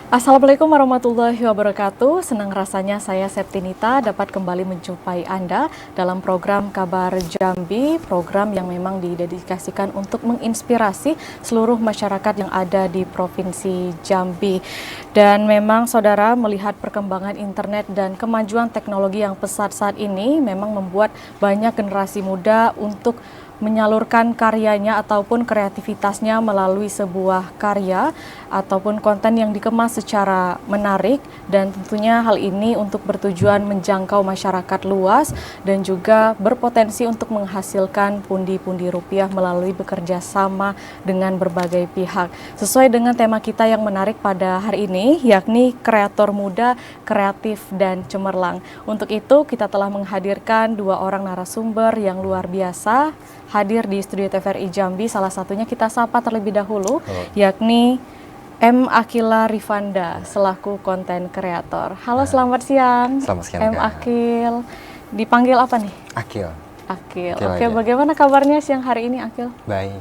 Assalamualaikum warahmatullahi wabarakatuh. Senang rasanya saya Septinita dapat kembali menjumpai Anda dalam program Kabar Jambi, program yang memang didedikasikan untuk menginspirasi seluruh masyarakat yang ada di Provinsi Jambi. Dan memang saudara melihat perkembangan internet dan kemajuan teknologi yang pesat saat ini memang membuat banyak generasi muda untuk menyalurkan karyanya ataupun kreativitasnya melalui sebuah karya ataupun konten yang dikemas secara menarik, dan tentunya hal ini untuk bertujuan menjangkau masyarakat luas dan juga berpotensi untuk menghasilkan pundi-pundi rupiah melalui bekerja sama dengan berbagai pihak. Sesuai dengan tema kita yang menarik pada hari ini, yakni kreator muda, kreatif dan cemerlang. Untuk itu kita telah menghadirkan dua orang narasumber yang luar biasa hadir di studio TVRI Jambi. Salah satunya kita sapa terlebih dahulu, yakni M. Akila Rifanda selaku konten kreator. Halo, selamat siang. Selamat siang, M. Kak. Akil. Dipanggil apa nih? Akil. Akil. Akil Oke, aja. Bagaimana kabarnya siang hari ini, Akil? Baik.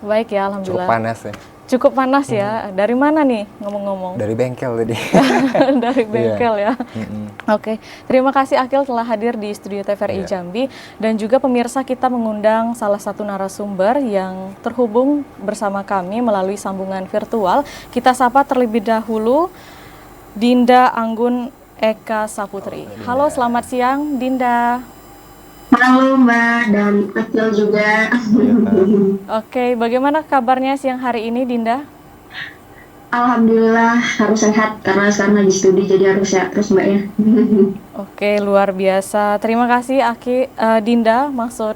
Baik ya, Cukup alhamdulillah. panas ya. Cukup panas ya. Dari mana nih ngomong-ngomong? Dari bengkel tadi. Dari bengkel ya. Mm-mm. Oke, terima kasih Akil telah hadir di studio TVRI Iya. Jambi, dan juga pemirsa, kita mengundang salah satu narasumber yang terhubung bersama kami melalui sambungan virtual. Kita sapa terlebih dahulu Dinda Anggun Eka Saputri. Dinda. Halo, selamat siang Dinda. Halo Mbak, dan Akil juga. Iya, Kak. Oke, bagaimana kabarnya siang hari ini Dinda? Alhamdulillah harus sehat karena sekarang lagi studi jadi harus sehat terus Mbak ya. Oke, luar biasa. Terima kasih Dinda, maksud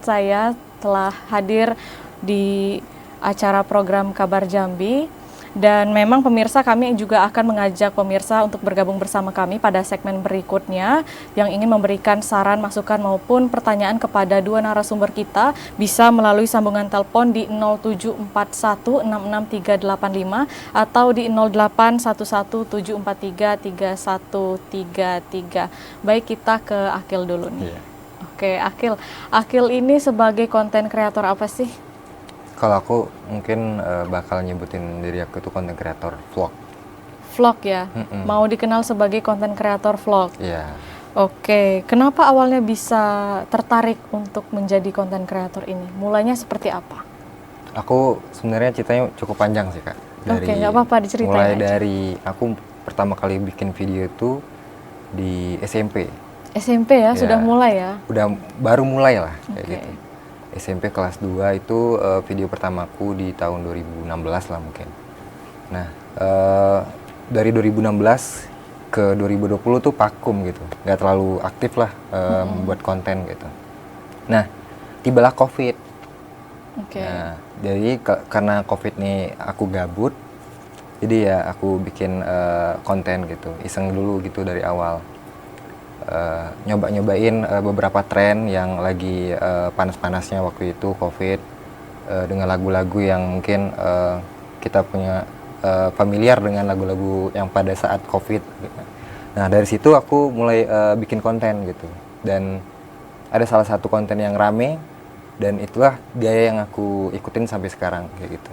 saya telah hadir di acara program Kabar Jambi. Dan memang pemirsa, kami juga akan mengajak pemirsa untuk bergabung bersama kami pada segmen berikutnya yang ingin memberikan saran, masukan maupun pertanyaan kepada dua narasumber kita bisa melalui sambungan telepon di 0741663385 atau di 0811743333. Baik, kita ke Akil dulu nih. Iya. Oke, Akil ini sebagai konten kreator apa sih? Kalau aku mungkin bakal nyebutin diri aku itu konten kreator vlog. Vlog ya? Mm-mm. Mau dikenal sebagai konten kreator vlog? Iya. Oke, kenapa awalnya bisa tertarik untuk menjadi konten kreator ini? Mulainya seperti apa? Aku sebenarnya ceritanya cukup panjang sih, Kak. Oke, nggak apa-apa, diceritain Mulai aja. dari aku pertama kali bikin video itu di SMP. SMP ya, Ya. sudah mulai ya? Udah baru mulai lah kayak Oke. gitu. SMP kelas 2 itu video pertamaku di tahun 2016 lah mungkin. Nah, dari 2016 ke 2020 tuh vakum gitu, nggak terlalu aktif lah membuat konten gitu. Nah, tibalah COVID. Oke. Nah, jadi karena COVID nih aku gabut, jadi ya aku bikin konten gitu, iseng dulu gitu dari awal. Nyoba-nyobain beberapa tren yang lagi panas-panasnya waktu itu COVID, dengan lagu-lagu yang mungkin kita punya familiar dengan lagu-lagu yang pada saat COVID gitu. Nah, dari situ aku mulai bikin konten gitu, dan ada salah satu konten yang rame dan itulah gaya yang aku ikutin sampai sekarang kayak gitu.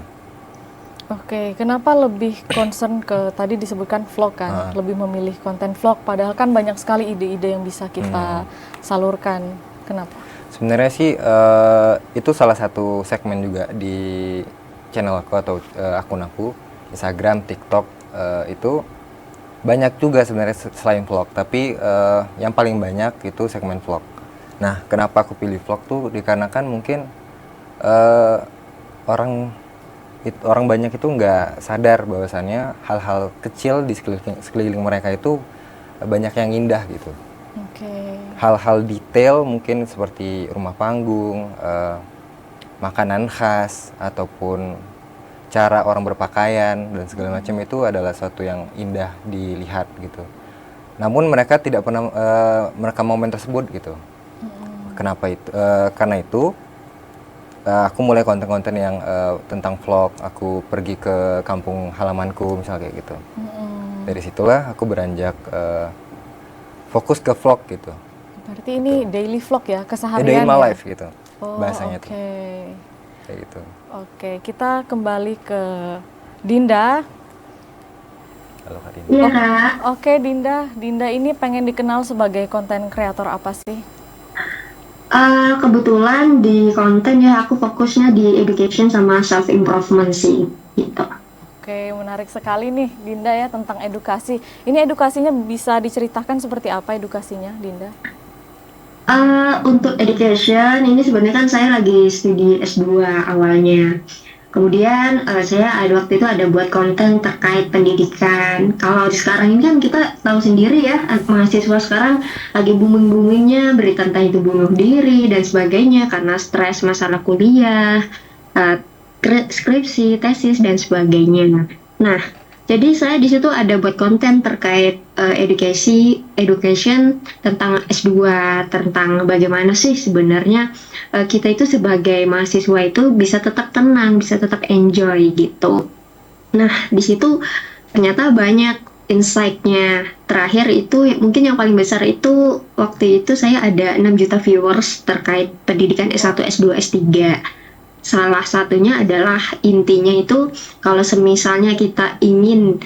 Oke, kenapa lebih concern ke tadi disebutkan vlog kan? Lebih memilih konten vlog, padahal kan banyak sekali ide-ide yang bisa kita salurkan. Kenapa? Sebenarnya sih itu salah satu segmen juga di channel aku atau akun aku, Instagram, TikTok, itu banyak juga sebenarnya selain vlog, tapi yang paling banyak itu segmen vlog. Nah, kenapa aku pilih vlog tuh dikarenakan mungkin orang banyak itu nggak sadar bahwasannya hal-hal kecil di sekeliling mereka itu banyak yang indah gitu. Oke. Hal-hal detail mungkin seperti rumah panggung, makanan khas, ataupun cara orang berpakaian dan segala macam itu adalah sesuatu yang indah dilihat gitu. Namun mereka tidak pernah merekam momen tersebut gitu. Kenapa itu? Karena itu aku mulai konten-konten yang tentang vlog. Aku pergi ke kampung halamanku misalnya kayak gitu. Dari situlah aku beranjak fokus ke vlog gitu. Berarti ini daily vlog ya, Day keseharian in my ya? life gitu bahasanya tuh. Oke. Kayak gitu. Oke, kita kembali ke Dinda. kalau Kak Dinda. Iya Kak. Oke Dinda, Dinda ini pengen dikenal sebagai konten kreator apa sih? Kebetulan di konten ya aku fokusnya di education sama self improvement sih gitu. Oke, menarik sekali nih Dinda ya tentang edukasi. Ini edukasinya bisa diceritakan seperti apa edukasinya, Dinda? Untuk education ini sebenarnya kan saya lagi studi S2 awalnya. Kemudian saya waktu itu ada buat konten terkait pendidikan. Kalau sekarang ini kan kita tahu sendiri ya, mahasiswa sekarang lagi booming-boomingnya berita tentang itu bunuh diri dan sebagainya karena stres masalah kuliah, eh, skripsi, tesis dan sebagainya. Nah, jadi saya di situ ada buat konten terkait education tentang S2, tentang bagaimana sih sebenarnya kita itu sebagai mahasiswa itu bisa tetap tenang, bisa tetap enjoy gitu. Nah, di situ ternyata banyak insight-nya. Terakhir itu mungkin yang paling besar itu waktu itu saya ada 6 juta viewers terkait pendidikan S1, S2, S3. Salah satunya adalah intinya itu kalau semisalnya kita ingin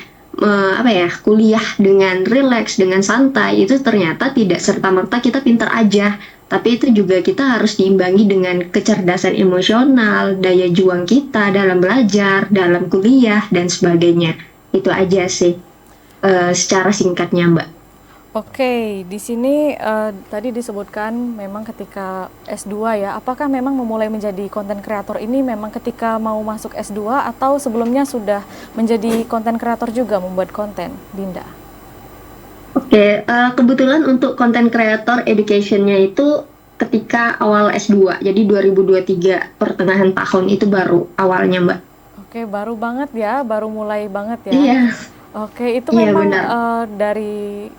kuliah dengan rileks, dengan santai, itu ternyata tidak serta-merta kita pintar aja, tapi itu juga kita harus diimbangi dengan kecerdasan emosional, daya juang kita dalam belajar, dalam kuliah, dan sebagainya. Itu aja sih secara singkatnya, Mbak. Oke, di sini tadi disebutkan memang ketika S2 ya, apakah memang memulai menjadi konten kreator ini memang ketika mau masuk S2 atau sebelumnya sudah menjadi konten kreator juga membuat konten, Dinda? Oke, kebetulan untuk konten kreator education-nya itu ketika awal S2, jadi 2023 pertengahan tahun itu baru awalnya, Mbak. Oke, baru banget ya, baru mulai banget ya. Iya, Oke, itu iya memang benar. dari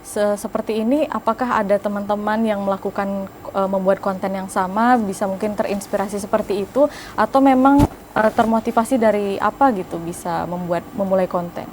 seperti ini, apakah ada teman-teman yang melakukan membuat konten yang sama, bisa mungkin terinspirasi seperti itu, atau memang termotivasi dari apa gitu bisa memulai konten?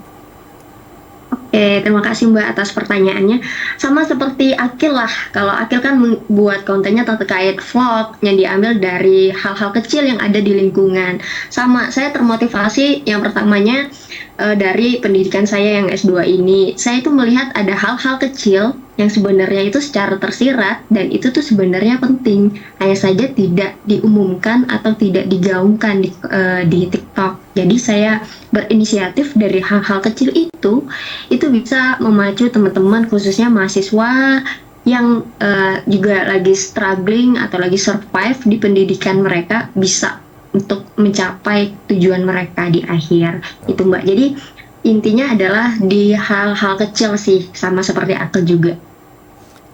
Oke, terima kasih Mbak atas pertanyaannya. Sama seperti Akil lah, kalau Akil kan membuat kontennya terkait vlog yang diambil dari hal-hal kecil yang ada di lingkungan. Sama, saya termotivasi yang pertamanya dari pendidikan saya yang S2 ini. Saya itu melihat ada hal-hal kecil yang sebenarnya itu secara tersirat dan itu tuh sebenarnya penting. Hanya saja tidak diumumkan atau tidak digaungkan di TikTok. Jadi saya berinisiatif dari hal-hal kecil itu bisa memacu teman-teman khususnya mahasiswa yang juga lagi struggling atau lagi survive di pendidikan mereka bisa untuk mencapai tujuan mereka di akhir itu Mbak. Jadi intinya adalah di hal-hal kecil sih, sama seperti aku juga.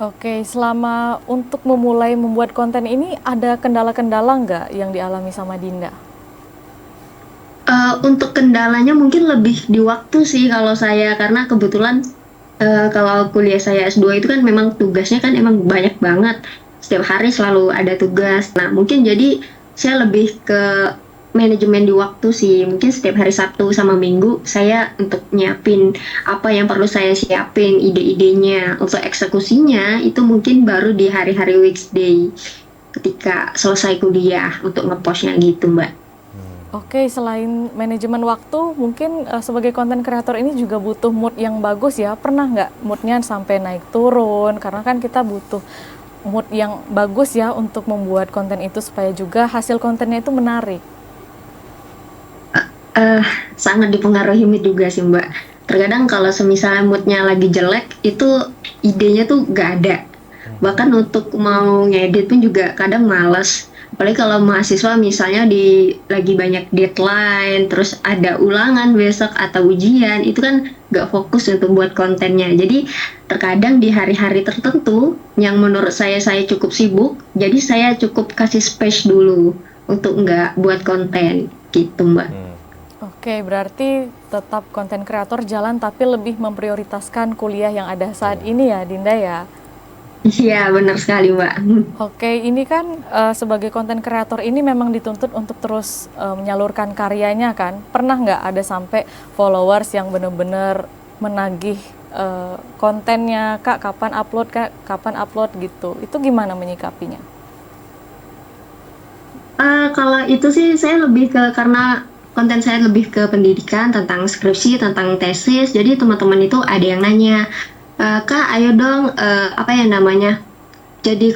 Oke, selama untuk memulai membuat konten ini ada kendala-kendala nggak yang dialami sama Dinda? Untuk kendalanya mungkin lebih di waktu sih kalau saya, karena kebetulan kalau kuliah saya S2 itu kan memang tugasnya kan emang banyak banget. Setiap hari selalu ada tugas. Nah, mungkin jadi saya lebih ke manajemen di waktu sih. Mungkin setiap hari Sabtu sama Minggu saya untuk nyiapin apa yang perlu saya siapin, ide-idenya. Untuk eksekusinya itu mungkin baru di hari-hari weekday ketika selesai kuliah untuk ngepostnya gitu, Mbak. Oke, selain manajemen waktu, mungkin sebagai konten kreator ini juga butuh mood yang bagus ya. Pernah nggak moodnya sampai naik turun? Karena kan kita butuh mood yang bagus ya untuk membuat konten itu supaya juga hasil kontennya itu menarik. Sangat dipengaruhi mood juga sih Mbak. Terkadang kalau semisalnya moodnya lagi jelek, itu idenya tuh gak ada. Bahkan untuk mau ngedit pun juga kadang males. Apalagi kalau mahasiswa misalnya lagi banyak deadline, terus ada ulangan besok atau ujian, itu kan gak fokus untuk buat kontennya. Jadi terkadang di hari-hari tertentu yang menurut saya cukup sibuk, jadi saya cukup kasih space dulu untuk nggak buat konten gitu Mbak. Oke, berarti tetap konten kreator jalan tapi lebih memprioritaskan kuliah yang ada saat ini ya, Dinda ya? Iya, benar sekali, Mbak. Oke, ini kan sebagai konten kreator ini memang dituntut untuk terus menyalurkan karyanya kan? Pernah nggak ada sampai followers yang benar-benar menagih kontennya, Kak, kapan upload gitu? Itu gimana menyikapinya? Kalau itu sih saya lebih ke karena konten saya lebih ke pendidikan, tentang skripsi, tentang tesis. Jadi teman-teman itu ada yang nanya, Kak, ayo dong, apa ya namanya, jadi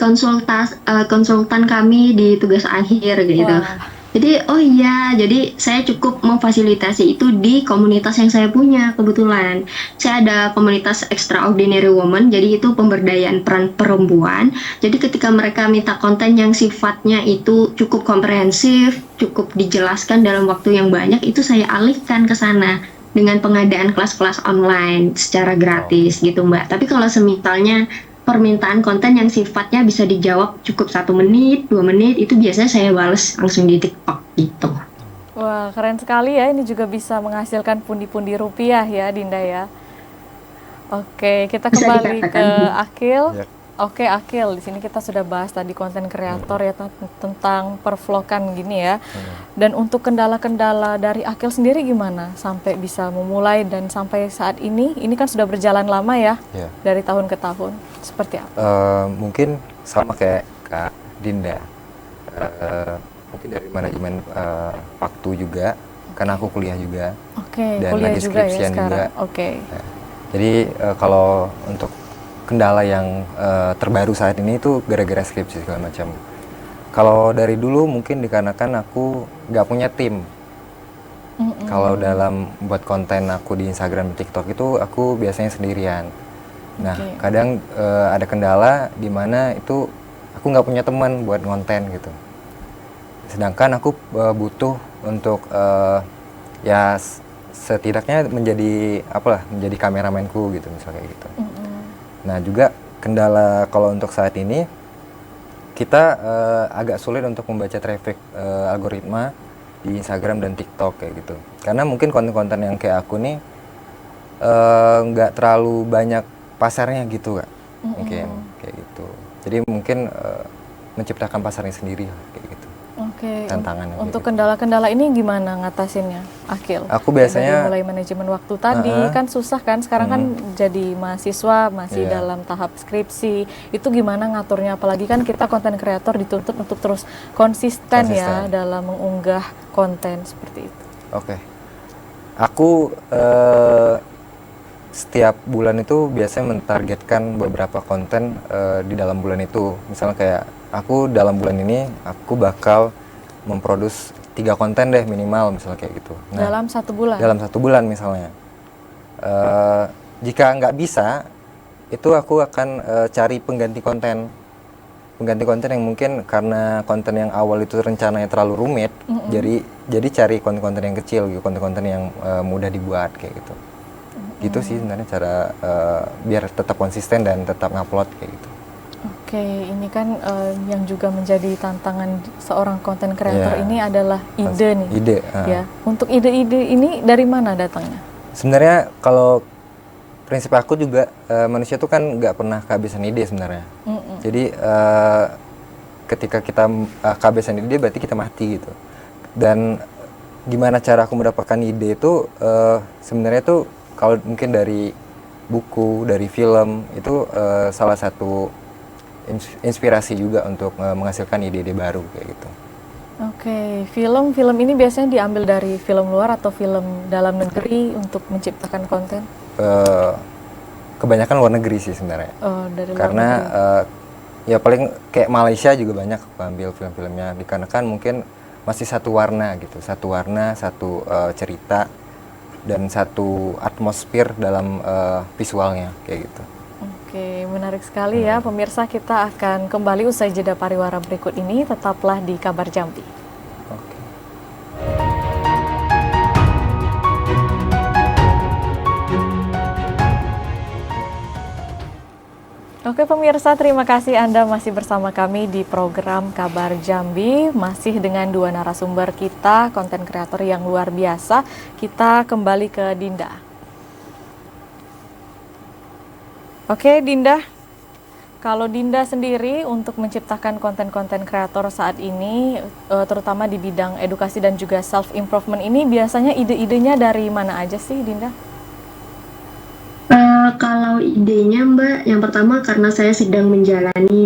konsultan kami di tugas akhir gitu. Wah, Jadi, oh iya, jadi saya cukup memfasilitasi itu di komunitas yang saya punya kebetulan. Saya ada komunitas Extraordinary Woman, jadi itu pemberdayaan peran perempuan. Jadi ketika mereka minta konten yang sifatnya itu cukup komprehensif, cukup dijelaskan dalam waktu yang banyak, itu saya alihkan ke sana dengan pengadaan kelas-kelas online secara gratis gitu Mbak. Tapi kalau semisalnya permintaan konten yang sifatnya bisa dijawab cukup 1 menit, 2 menit, itu biasanya saya bales langsung di TikTok gitu. wah, keren sekali ya. Ini juga bisa menghasilkan pundi-pundi rupiah ya, Dinda ya. Oke, kita Bisa kembali ke dikatakan. Akil. Ya. Oke, Akil, di sini kita sudah bahas tadi konten kreator ya tentang perflogan gini ya. Dan untuk kendala-kendala dari Akil sendiri gimana sampai bisa memulai dan sampai saat ini kan sudah berjalan lama ya, Ya. dari tahun ke tahun. Seperti apa? Mungkin sama kayak Kak Dinda. Mungkin dari manajemen waktu juga, karena aku kuliah juga. Oke, Dan kuliah lagi juga ya skripsian sekarang. juga. Oke. Jadi kalau untuk kendala yang terbaru saat ini itu gara-gara skripsi segala macam. Kalau dari dulu mungkin dikarenakan aku nggak punya tim. Kalau dalam buat konten aku di Instagram dan TikTok itu aku biasanya sendirian. Nah, Oke. kadang ada kendala di mana itu aku nggak punya teman buat konten gitu. Sedangkan aku butuh untuk ya setidaknya menjadi menjadi kameramenku gitu misalnya kayak gitu. Nah, juga kendala kalau untuk saat ini kita agak sulit untuk membaca traffic algoritma di Instagram dan TikTok kayak gitu. Karena mungkin konten-konten yang kayak aku nih nggak terlalu banyak pasarnya gitu, Kak. Mungkin kayak gitu. Jadi mungkin menciptakan pasarnya sendiri kayak gitu. Oke. Tantangannya Untuk gitu. kendala-kendala ini gimana ngatasinnya, Akil? Aku biasanya- dari mulai manajemen waktu tadi kan susah kan, sekarang kan jadi mahasiswa masih Iya. dalam tahap skripsi, itu gimana ngaturnya? Apalagi kan kita konten kreator dituntut untuk terus konsisten ya Konsisten. dalam mengunggah konten seperti itu. Oke. Aku setiap bulan itu biasanya mentargetkan beberapa konten di dalam bulan itu. Misalnya kayak aku dalam bulan ini aku bakal memproduksi 3 konten deh minimal misalnya kayak gitu. Nah, Dalam 1 bulan? dalam 1 bulan misalnya. Jika nggak bisa, itu aku akan cari pengganti konten. Pengganti konten yang mungkin karena konten yang awal itu rencananya terlalu rumit, jadi cari konten-konten yang kecil gitu, konten-konten yang mudah dibuat kayak gitu. Gitu sih sebenarnya cara biar tetap konsisten dan tetap ngupload kayak gitu. Oke, ini kan yang juga menjadi tantangan seorang konten kreator Iya. ini adalah ide nih. Ide, Ya, untuk ide-ide ini dari mana datangnya? Sebenarnya kalau prinsip aku juga manusia tuh kan nggak pernah kehabisan ide sebenarnya. Jadi ketika kita kehabisan ide berarti kita mati gitu. Dan gimana cara aku mendapatkan ide itu sebenarnya tuh kalau mungkin dari buku, dari film itu salah satu inspirasi juga untuk menghasilkan ide-ide baru kayak gitu. Oke, film ini biasanya diambil dari film luar atau film dalam negeri untuk menciptakan konten? Kebanyakan luar negeri sih sebenarnya. Oh, dari luar Karena negeri. ya paling kayak Malaysia juga banyak aku ambil film-filmnya dikarenakan mungkin masih satu warna gitu, satu warna, satu cerita dan satu atmosfer dalam visualnya kayak gitu. Oke, menarik sekali ya pemirsa. Kita akan kembali usai jeda pariwara berikut ini. Tetaplah di Kabar Jambi. Oke. Oke pemirsa, terima kasih Anda masih bersama kami di program Kabar Jambi. Masih dengan 2 narasumber kita, konten kreator yang luar biasa. Kita kembali ke Dinda. Oke Dinda, kalau Dinda sendiri untuk menciptakan konten-konten kreator saat ini, terutama di bidang edukasi dan juga self-improvement ini, biasanya ide-idenya dari mana aja sih Dinda? Kalau Kalau idenya Mbak, yang pertama karena saya sedang menjalani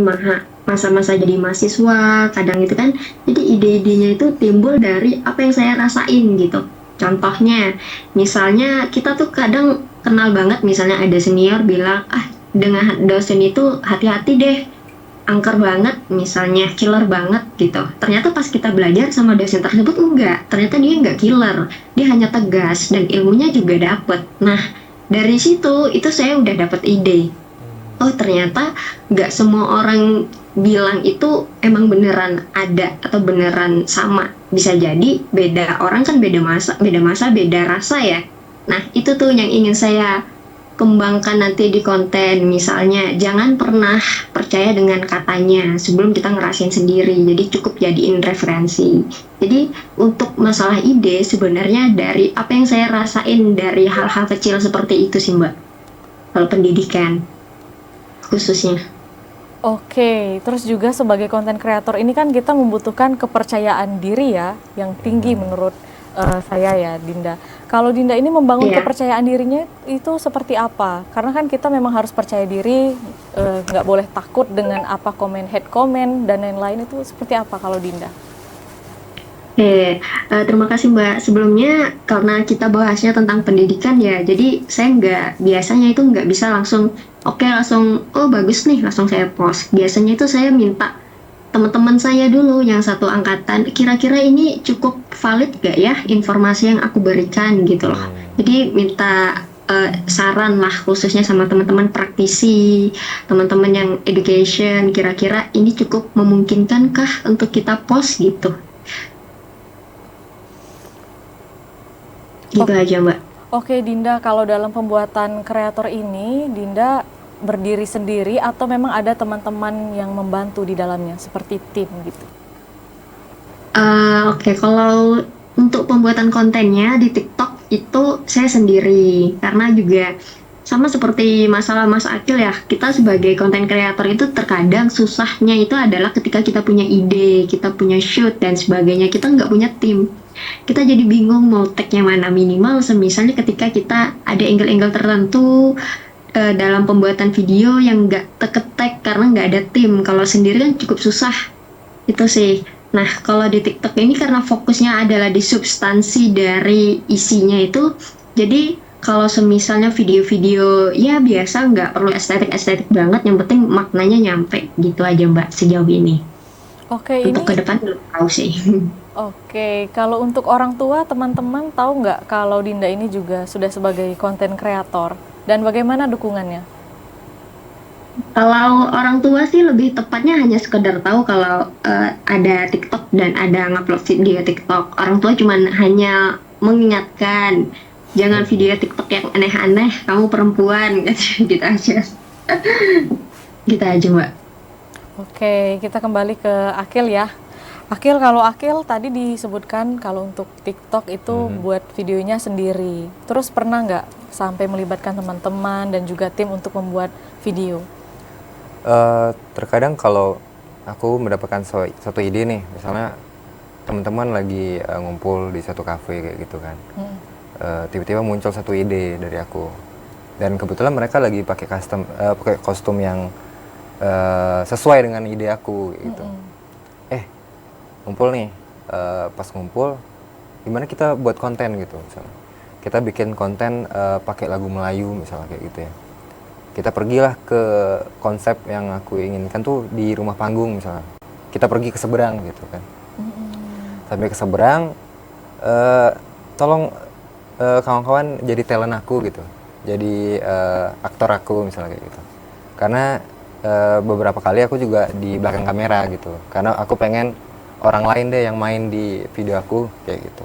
masa-masa jadi mahasiswa, kadang itu kan, jadi ide-idenya itu timbul dari apa yang saya rasain gitu. Contohnya, misalnya kita tuh kadang kenal banget, misalnya ada senior bilang, ah dengan dosen itu hati-hati deh, angker banget, misalnya killer banget gitu. Ternyata pas kita belajar sama dosen tersebut enggak, ternyata dia enggak killer, dia hanya tegas dan ilmunya juga dapet. Nah, dari situ itu saya udah dapet ide. Oh ternyata nggak semua orang bilang itu emang beneran ada atau beneran sama. Bisa jadi beda orang kan beda masa, beda rasa ya. Nah itu tuh yang ingin saya kembangkan nanti di konten. Misalnya jangan pernah percaya dengan katanya sebelum kita ngerasain sendiri. Jadi cukup jadiin referensi. Jadi untuk masalah ide sebenarnya dari apa yang saya rasain dari hal-hal kecil seperti itu sih Mbak. Kalau pendidikan khususnya. Oke, terus juga sebagai konten kreator ini kan kita membutuhkan kepercayaan diri ya, yang tinggi menurut saya ya, Dinda. Kalau Dinda ini membangun Iya. kepercayaan dirinya itu seperti apa? Karena kan kita memang harus percaya diri, nggak boleh takut dengan apa hate comment dan lain-lain, itu seperti apa kalau Dinda? Terima kasih Mbak. Sebelumnya karena kita bahasnya tentang pendidikan ya, jadi saya biasanya itu nggak bisa langsung, oke langsung, oh bagus nih, langsung saya post. Biasanya itu saya minta teman-teman saya dulu yang satu angkatan, kira-kira ini cukup valid gak ya informasi yang aku berikan gitu loh. Jadi minta saran lah khususnya sama teman-teman praktisi, teman-teman yang education, kira-kira ini cukup memungkinkankah untuk kita post gitu. Gitu aja Mbak. Oke Dinda, kalau dalam pembuatan kreator ini, Dinda berdiri sendiri atau memang ada teman-teman yang membantu di dalamnya, seperti tim gitu? Oke, kalau untuk pembuatan kontennya di TikTok itu saya sendiri, karena juga sama seperti masalah Mas Akil ya, kita sebagai konten kreator itu terkadang susahnya itu adalah ketika kita punya ide, kita punya shoot dan sebagainya, kita nggak punya tim. Kita jadi bingung mau tag yang mana, minimal semisalnya ketika kita ada angle-angle tertentu dalam pembuatan video yang nggak tag karena nggak ada tim. Kalau sendiri kan cukup susah itu sih. Nah kalau di TikTok ini karena fokusnya adalah di substansi dari isinya itu, jadi kalau semisalnya video-video ya biasa, nggak perlu estetik banget, yang penting maknanya nyampe gitu aja Mbak sejauh ini. Oke, Untuk ini ke depan belum tahu sih. oke, kalau untuk orang tua, teman-teman tahu nggak kalau Dinda ini juga sudah sebagai konten kreator dan bagaimana dukungannya? Kalau orang tua sih lebih tepatnya hanya sekedar tahu kalau ada TikTok dan ada ngupload video TikTok. Orang tua cuman hanya mengingatkan, jangan video TikTok yang aneh-aneh, kamu perempuan, gitu aja. Gitu aja Mbak. Oke, kita kembali ke Akil ya. Akil, kalau Akil tadi disebutkan kalau untuk TikTok itu buat videonya sendiri. Terus pernah nggak sampai melibatkan teman-teman dan juga tim untuk membuat video? Terkadang kalau aku mendapatkan satu ide nih, misalnya teman-teman lagi ngumpul di satu kafe kayak gitu kan, tiba-tiba muncul satu ide dari aku, dan kebetulan mereka lagi pakai kostum yang sesuai dengan ide aku gitu. Ngumpul nih, pas ngumpul gimana kita buat konten gitu, misalnya kita bikin konten pakai lagu Melayu misalnya kayak gitu ya. Kita pergilah ke konsep yang aku inginkan tuh di rumah panggung misalnya. Kita pergi ke seberang gitu kan. Sampai ke seberang, tolong kawan-kawan jadi talent aku gitu. Jadi aktor aku misalnya kayak gitu. Karena beberapa kali aku juga di belakang kamera gitu. Karena aku pengen orang lain deh yang main di video aku kayak gitu.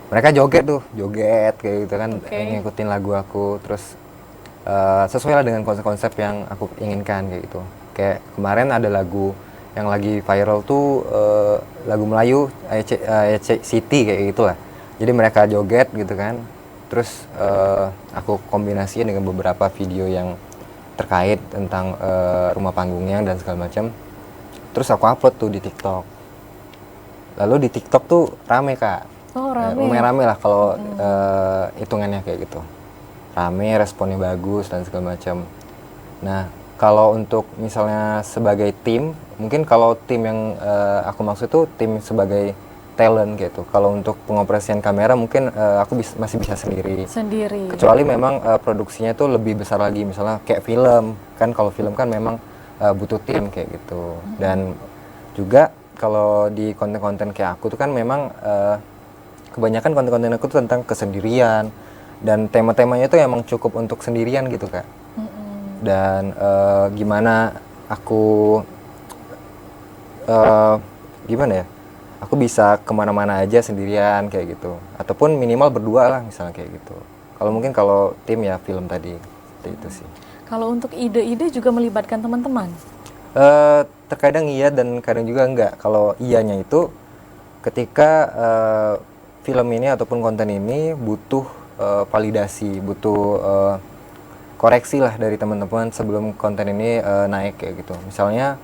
Mereka joget kayak gitu kan, ngikutin lagu aku, terus sesuai lah dengan konsep-konsep yang aku inginkan kayak gitu. Kayak kemarin ada lagu yang lagi viral tuh lagu Melayu City kayak gitulah. Jadi mereka joget gitu kan. Terus aku kombinasiin dengan beberapa video yang terkait tentang rumah panggungnya dan segala macam. Terus aku upload tuh di TikTok. Lalu di TikTok tuh rame Kak. Oh, rame. Rame lah kalau hitungannya kayak gitu. rame, responnya bagus dan segala macam. Nah, kalau untuk misalnya sebagai tim, mungkin kalau tim yang aku maksud itu tim sebagai talent gitu. Kalau untuk pengoperasian kamera mungkin aku masih bisa sendiri. Kecuali memang produksinya tuh lebih besar lagi, misalnya kayak film. Kan kalau film kan memang butuh tim kayak gitu. Dan juga kalau di konten-konten kayak aku tuh kan memang kebanyakan konten-konten aku tuh tentang kesendirian. Dan tema-temanya itu emang cukup untuk sendirian gitu Kak. Dan gimana aku gimana ya, aku bisa kemana-mana aja sendirian kayak gitu, ataupun minimal berdua lah misalnya kayak gitu. Kalau mungkin kalau tim ya film tadi seperti itu sih. Kalau untuk ide-ide juga melibatkan teman-teman? Terkadang iya dan kadang juga enggak. Kalau iyanya itu ketika film ini ataupun konten ini butuh validasi, butuh koreksi lah dari teman-teman sebelum konten ini naik kayak gitu. Misalnya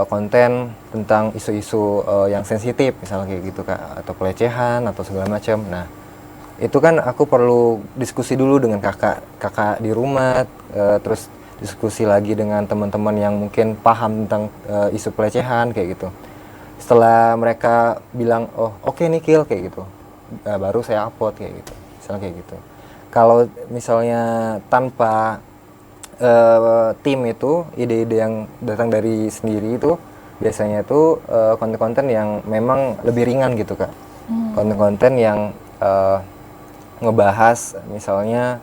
konten tentang isu-isu yang sensitif misalnya kayak gitu Kak, atau pelecehan atau segala macam. Nah, itu kan aku perlu diskusi dulu dengan kakak di rumah, terus diskusi lagi dengan teman-teman yang mungkin paham tentang isu pelecehan kayak gitu. Setelah mereka bilang, oh oke nih Kil kayak gitu, baru saya upload kayak gitu, misalnya kayak gitu. Kalau misalnya tanpa tim itu, ide-ide yang datang dari sendiri itu biasanya itu konten-konten yang memang lebih ringan gitu Kak. Konten-konten yang ngebahas misalnya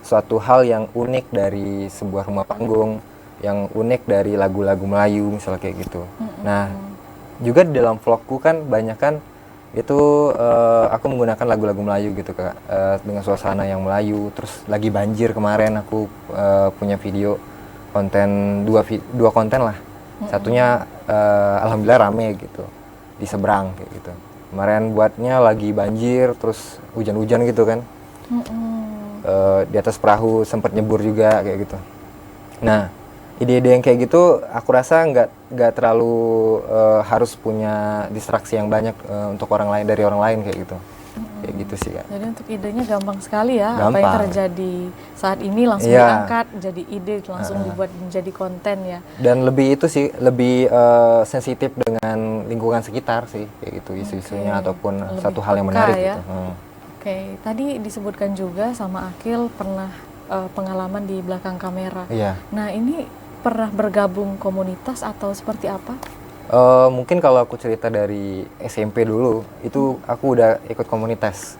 suatu hal yang unik dari sebuah rumah panggung, yang unik dari lagu-lagu Melayu misalnya kayak gitu. Nah, juga di dalam vlogku kan banyak kan itu aku menggunakan lagu-lagu Melayu gitu Kak, dengan suasana yang Melayu. Terus lagi banjir kemarin aku punya video konten dua konten lah. Satunya alhamdulillah rame gitu di seberang kayak gitu. Kemarin buatnya lagi banjir terus hujan-hujan gitu kan. Di atas perahu sempat nyebur juga kayak gitu. Nah, ide-ide yang kayak gitu aku rasa nggak terlalu harus punya distraksi yang banyak untuk orang lain, dari orang lain kayak gitu. Kayak gitu sih Kak. Jadi untuk idenya gampang sekali ya. Gampang. Apa yang terjadi saat ini langsung diangkat jadi ide, langsung dibuat menjadi konten ya. Dan lebih itu sih, lebih sensitif dengan lingkungan sekitar sih kayak gitu, isu-isunya ataupun lebih satu hal yang menarik ya? Gitu. Oke, tadi disebutkan juga sama Akil pernah pengalaman di belakang kamera. Iya. Nah, ini pernah bergabung komunitas atau seperti apa? Mungkin kalau aku cerita dari SMP dulu, itu aku udah ikut komunitas,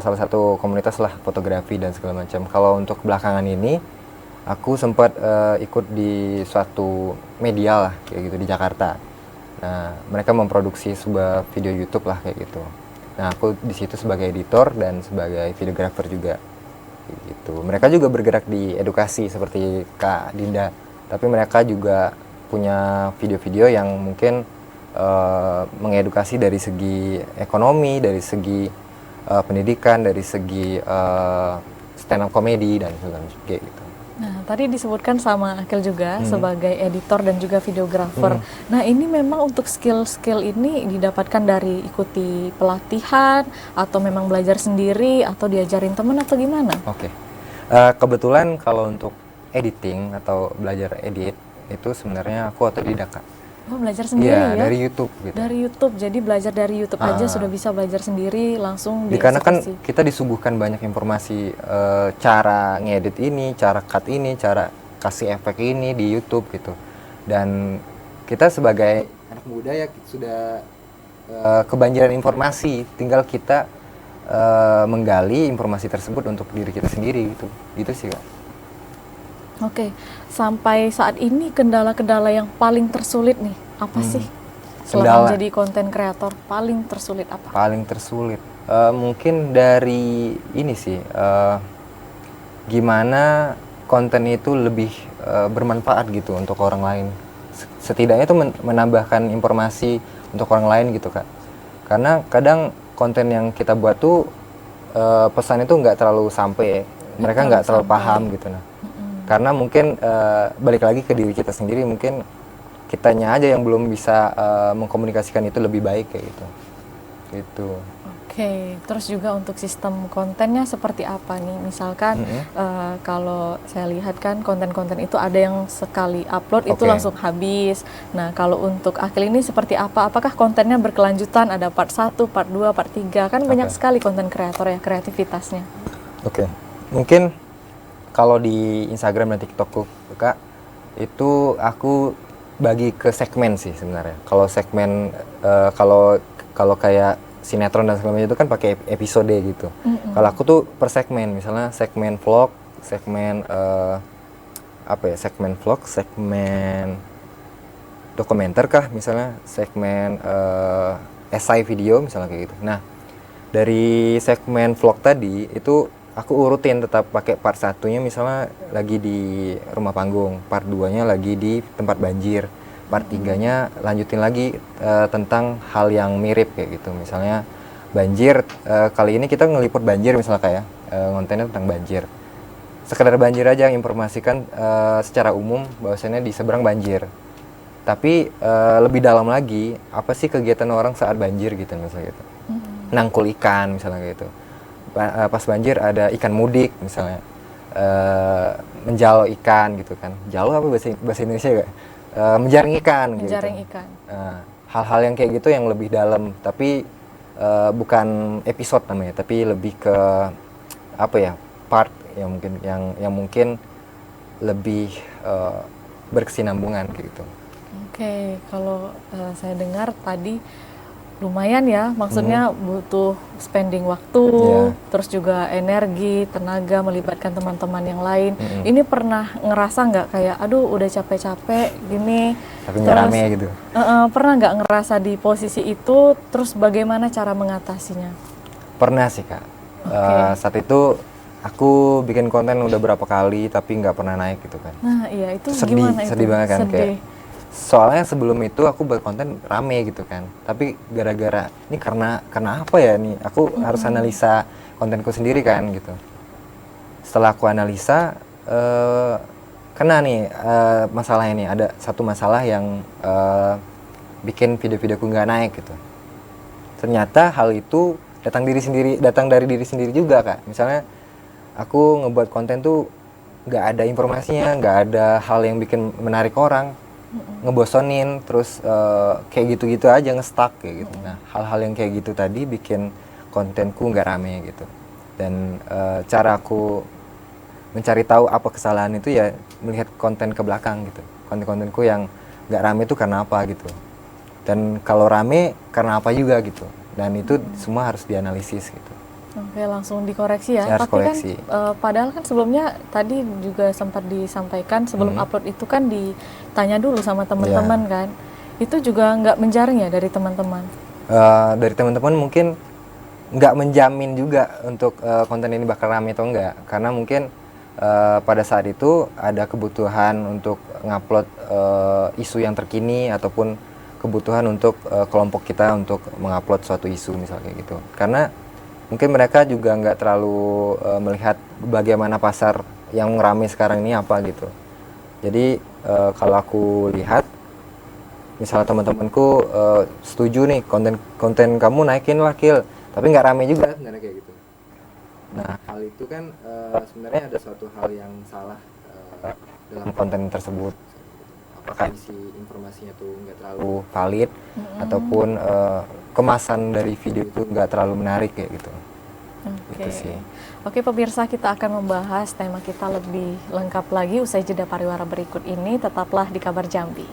salah satu komunitas lah fotografi dan segala macam. Kalau untuk belakangan ini, aku sempat ikut di suatu media lah kayak gitu di Jakarta. Nah, mereka memproduksi sebuah video YouTube lah kayak gitu. Nah, aku di situ sebagai editor dan sebagai videographer juga. Gitu. Mereka juga bergerak di edukasi seperti Kak Dinda, tapi mereka juga punya video-video yang mungkin mengedukasi dari segi ekonomi, dari segi pendidikan, dari segi stand up comedy dan segala macam kayak gitu. Nah, tadi disebutkan sama Akil juga sebagai editor dan juga videographer. Nah, ini memang untuk skill-skill ini didapatkan dari ikuti pelatihan atau memang belajar sendiri atau diajarin teman atau gimana? Oke. Kebetulan kalau untuk editing atau belajar edit itu sebenarnya aku otodidak Kak. Oh, belajar sendiri ya? Dari YouTube gitu. Dari YouTube, jadi belajar dari YouTube aja sudah bisa belajar sendiri langsung dieksekusi. Karena kan kita disuguhkan banyak informasi, cara ngedit ini, cara cut ini, cara kasih efek ini di YouTube gitu. Dan kita sebagai anak muda ya sudah kebanjiran informasi, tinggal kita menggali informasi tersebut untuk diri kita sendiri gitu. Gitu sih Kak. Oke, sampai saat ini kendala-kendala yang paling tersulit nih, apa sih? Selama jadi konten kreator, paling tersulit apa? Paling tersulit? Mungkin dari ini sih, gimana konten itu lebih bermanfaat gitu untuk orang lain. Setidaknya itu menambahkan informasi untuk orang lain gitu Kak. Karena kadang konten yang kita buat tuh pesan itu nggak terlalu sampai, mereka nggak terlalu paham gitu. Nah, karena mungkin balik lagi ke diri kita sendiri, mungkin kitanya aja yang belum bisa mengkomunikasikan itu lebih baik kayak gitu. Gitu. Oke, terus juga untuk sistem kontennya seperti apa nih? Misalkan kalau saya lihat kan konten-konten itu ada yang sekali upload itu Oke. langsung habis. Nah, kalau untuk Akil ini seperti apa? Apakah kontennya berkelanjutan? Ada part 1, part 2, part 3? Kan banyak Oke. sekali konten kreator ya, kreativitasnya. Oke. Mungkin kalau di Instagram dan TikTokku, Kak, itu aku bagi ke segmen sih sebenarnya. Kalau segmen kalau kayak sinetron dan segala macam itu kan pakai episode gitu. Kalau aku tuh per segmen, misalnya segmen vlog, segmen segmen vlog, segmen dokumenter kah, misalnya segmen esai video misalnya kayak gitu. Nah, dari segmen vlog tadi itu aku urutin tetap pakai part satunya misalnya lagi di rumah panggung, part 2-nya lagi di tempat banjir, part 3-nya lanjutin lagi tentang hal yang mirip kayak gitu. Misalnya banjir, kali ini kita ngeliput banjir misalnya kayak kontennya tentang banjir. Sekedar banjir aja, informasikan secara umum bahwasannya di seberang banjir. Tapi lebih dalam lagi, apa sih kegiatan orang saat banjir gitu misalnya gitu. Nangkul ikan misalnya gitu. Pas banjir ada ikan mudik misalnya, menjalo ikan gitu kan. Jalo apa bahasa Indonesia gak? Menjaring ikan gitu. Menjaring ikan. Hal-hal yang kayak gitu yang lebih dalam, tapi bukan episode namanya, tapi lebih ke apa ya, part yang mungkin lebih berkesinambungan gitu. Oke, kalau saya dengar tadi lumayan ya, maksudnya butuh spending waktu, terus juga energi, tenaga, melibatkan teman-teman yang lain. Ini pernah ngerasa nggak kayak, aduh udah capek-capek gini, Tapi nggak rame gitu. Pernah nggak ngerasa di posisi itu, terus bagaimana cara mengatasinya? Pernah sih Kak. Saat itu aku bikin konten udah berapa kali tapi nggak pernah naik gitu kan. Nah iya, itu sedih, gimana itu? sedih banget kan. Kayak soalnya sebelum itu aku buat konten rame gitu kan, tapi gara-gara ini karena apa ya nih, aku harus analisa kontenku sendiri kan gitu. Setelah aku analisa, kena nih masalah ini, ada satu masalah yang bikin video-videoku nggak naik gitu. Ternyata hal itu datang dari diri sendiri juga Kak. Misalnya aku ngebuat konten tuh nggak ada informasinya, nggak ada hal yang bikin menarik orang, ngebosonin, terus kayak gitu-gitu aja, nge-stuck kayak gitu. Nah, hal-hal yang kayak gitu tadi bikin kontenku nggak rame gitu. Dan cara aku mencari tahu apa kesalahan itu ya melihat konten ke belakang gitu. Konten-kontenku yang nggak rame itu karena apa gitu. Dan kalau rame karena apa juga gitu. Dan itu semua harus dianalisis gitu. Oke, langsung dikoreksi ya. Harus Tapi koreksi. kan padahal kan sebelumnya tadi juga sempat disampaikan sebelum upload itu kan ditanya dulu sama teman-teman kan. Itu juga nggak menjaring ya dari teman-teman? Dari teman-teman mungkin nggak menjamin juga untuk konten ini bakal rame atau enggak. Karena mungkin pada saat itu ada kebutuhan untuk ngupload isu yang terkini ataupun kebutuhan untuk kelompok kita untuk mengupload suatu isu misalnya kayak gitu. Karena mungkin mereka juga nggak terlalu melihat bagaimana pasar yang rame sekarang ini apa gitu. Jadi kalau aku lihat, misalnya teman-temanku setuju nih konten kamu naikin lah Kil, tapi nggak rame juga sebenarnya kayak gitu. Nah, hal itu kan sebenarnya ada suatu hal yang salah dalam konten tersebut. Apakah isi informasinya tuh nggak terlalu valid ataupun kemasan dari video itu nggak terlalu menarik kayak gitu. Gitu sih. Oke pemirsa, kita akan membahas tema kita lebih lengkap lagi usai jeda pariwara berikut ini. Tetaplah di Kabar Jambi.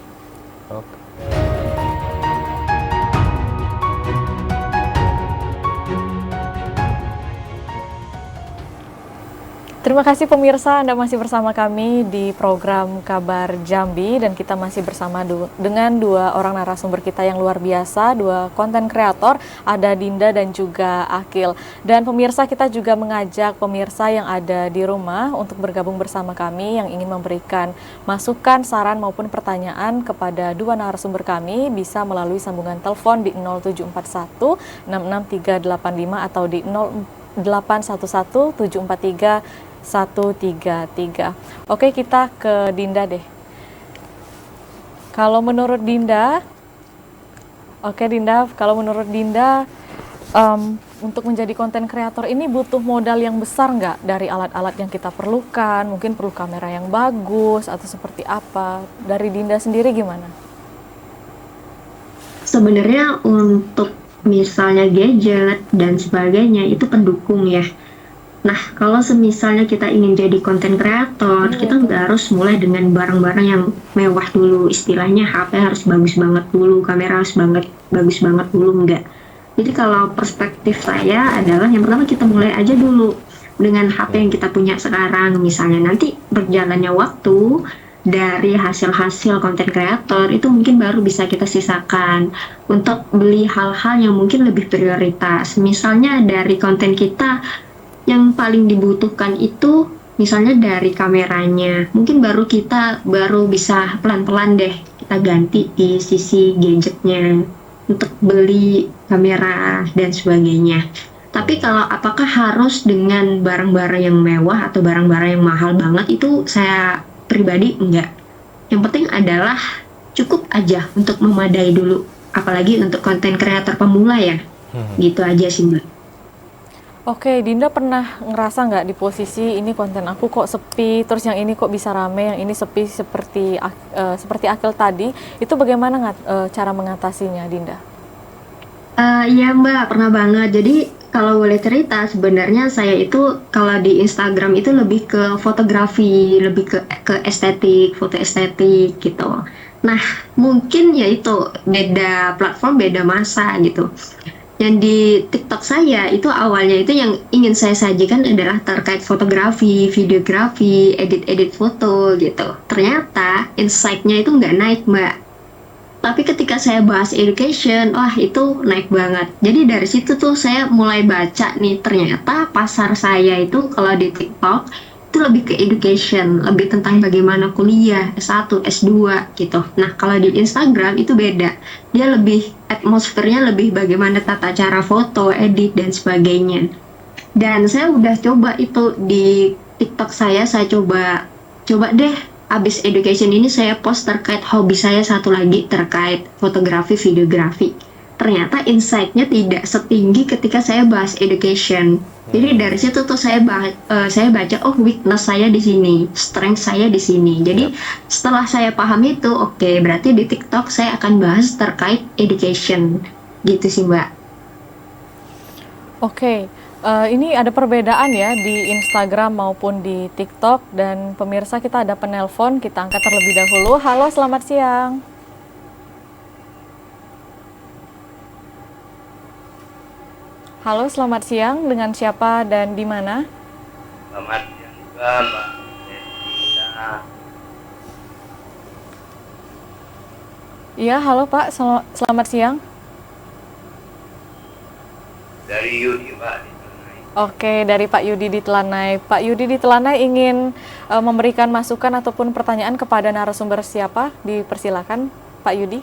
Oke. Terima kasih pemirsa, Anda masih bersama kami di program Kabar Jambi dan kita masih bersama dengan dua orang narasumber kita yang luar biasa, dua konten kreator, ada Dinda dan juga Akil. Dan pemirsa, kita juga mengajak pemirsa yang ada di rumah untuk bergabung bersama kami yang ingin memberikan masukan, saran maupun pertanyaan kepada dua narasumber kami bisa melalui sambungan telepon di 0741 66385 atau di 0811 743 133. Oke, kita ke Dinda deh. Kalau menurut Dinda, kalau menurut Dinda, untuk menjadi konten kreator ini butuh modal yang besar nggak dari alat-alat yang kita perlukan? Mungkin perlu kamera yang bagus atau seperti apa? Dari Dinda sendiri gimana? Sebenarnya untuk misalnya gadget dan sebagainya itu pendukung ya. Nah, kalau semisalnya kita ingin jadi konten kreator, kita nggak harus mulai dengan barang-barang yang mewah dulu. Istilahnya HP harus bagus banget dulu, kamera harus bagus banget dulu, enggak. Jadi kalau perspektif saya adalah yang pertama kita mulai aja dulu dengan HP yang kita punya sekarang. Misalnya nanti berjalannya waktu dari hasil-hasil konten kreator itu mungkin baru bisa kita sisakan untuk beli hal-hal yang mungkin lebih prioritas. Misalnya dari konten kita yang paling dibutuhkan itu misalnya dari kameranya, mungkin kita baru bisa pelan-pelan deh kita ganti di sisi gadgetnya untuk beli kamera dan sebagainya. Tapi kalau apakah harus dengan barang-barang yang mewah atau barang-barang yang mahal banget, itu saya pribadi enggak. Yang penting adalah cukup aja untuk memadai dulu, apalagi untuk konten kreator pemula ya. Gitu aja sih Mbak. Oke, Dinda pernah ngerasa nggak di posisi ini konten aku kok sepi, terus yang ini kok bisa rame, yang ini sepi seperti Akil tadi, itu bagaimana cara mengatasinya, Dinda? Iya Mbak, pernah banget. Jadi kalau boleh cerita, sebenarnya saya itu kalau di Instagram itu lebih ke fotografi, lebih ke estetik, foto estetik gitu. Nah, mungkin ya itu beda platform, beda masa gitu. Yang di TikTok saya itu awalnya itu yang ingin saya sajikan adalah terkait fotografi, videografi, edit-edit foto gitu. Ternyata insight-nya itu nggak naik Mbak. Tapi ketika saya bahas education, wah itu naik banget. Jadi dari situ tuh saya mulai baca nih, ternyata pasar saya itu kalau di TikTok itu lebih ke education, lebih tentang bagaimana kuliah, S1, S2 gitu. Nah kalau di Instagram itu beda, dia lebih atmosfernya lebih bagaimana tata cara foto, edit dan sebagainya. Dan saya udah coba itu di TikTok saya coba deh abis education ini saya post terkait hobi saya satu lagi terkait fotografi, videografi. Ternyata insight-nya tidak setinggi ketika saya bahas education. Jadi dari situ tuh saya baca, oh weakness saya di sini, strength saya di sini. Jadi setelah saya paham itu, oke, berarti di TikTok saya akan bahas terkait education. Gitu sih Mbak. Oke, ini ada perbedaan ya di Instagram maupun di TikTok, dan pemirsa kita ada penelpon, kita angkat terlebih dahulu. Halo, selamat siang. Halo, selamat siang. Dengan siapa dan di mana? Selamat siang juga Mbak Desita. Iya, halo Pak. Selamat siang. Dari Yudi Pak di Telanai. Oke, dari Pak Yudi di Telanai. Pak Yudi di Telanai ingin memberikan masukan ataupun pertanyaan kepada narasumber siapa? Dipersilakan Pak Yudi.